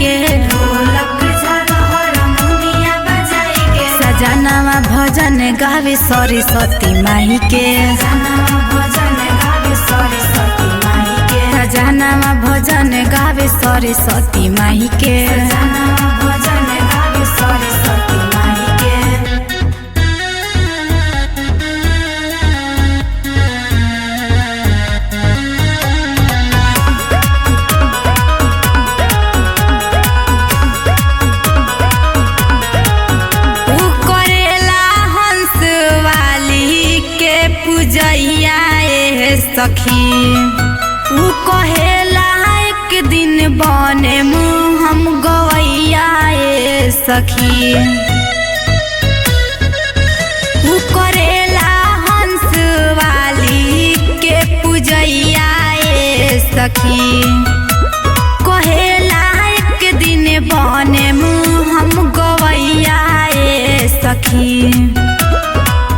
के, ढोलक झाल हारमोनिया बजाई के, सजनावा भजन गावे सरस्वती माई के, सजनावा भजन गावे सरस्वती माई के, सजनावा भजन गावे सरस्वती माई के, सजनावा भजन गावे सरस्वती माई के। पूजैया सखी उ कहेला एक दिन बने मुँह हम गवैया सखी, उ करेला हंस वाली के पूजैया सखी, कहेला एक दिन बने मुँह हम गवैया सखी,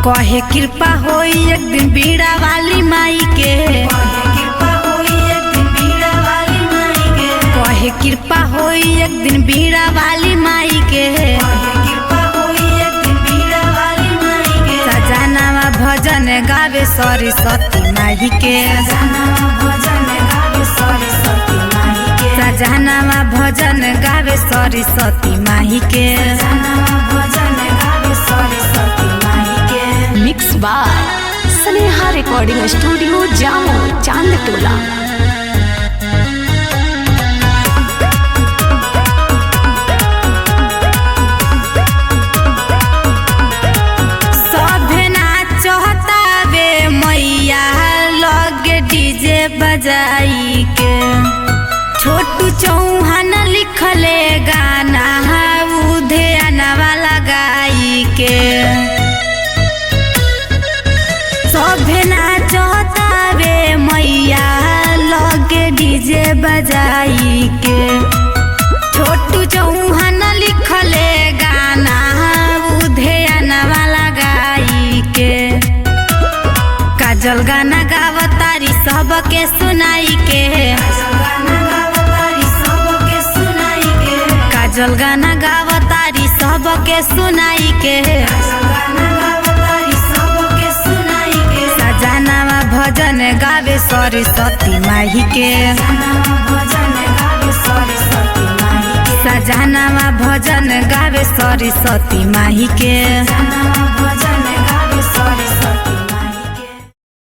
कहे कृपा होई एक दिन बीड़ा वाली माई के, कहे कृपा होई एक दिन बीड़ा वाली माई के, कहे कृपा होई एक दिन बीड़ा वाली माई के, कहे कृपा होई एक दिन बीड़ा वाली माई के, सजनावा भजन गावे सरस्वती माई के, सजनावा भजन गावे सरस्वती माई के, सजनावा भजन गावे सरस्वती माई के, सजनावा भजन गावे सरस्वती माई के। Mix by Sneha recording studio Jamo Chandtola. सभे नाचता बे मैया लगे डीजे बजाई के, छोटू चौहान लिखले गाना उधे अनवा लगाई के, सभे नाचता बे मैया लगे डीजे बजाई के, छोटू चौहान लिखले गाना उधे अनवा लगाई के, काजल गाना गावतारी सबके सुनाई के, काजल गाना गावतारी सबके सुनाई के, काजल गाना गावतारी सबके सुनाई के, सजनावा भजन गावे सरस्वती माई के, सजनावा भजन गावे सरस्वती माई के, सजनावा भजन गावे सरस्वती माई के, सजनावा भजन गावे सरस्वती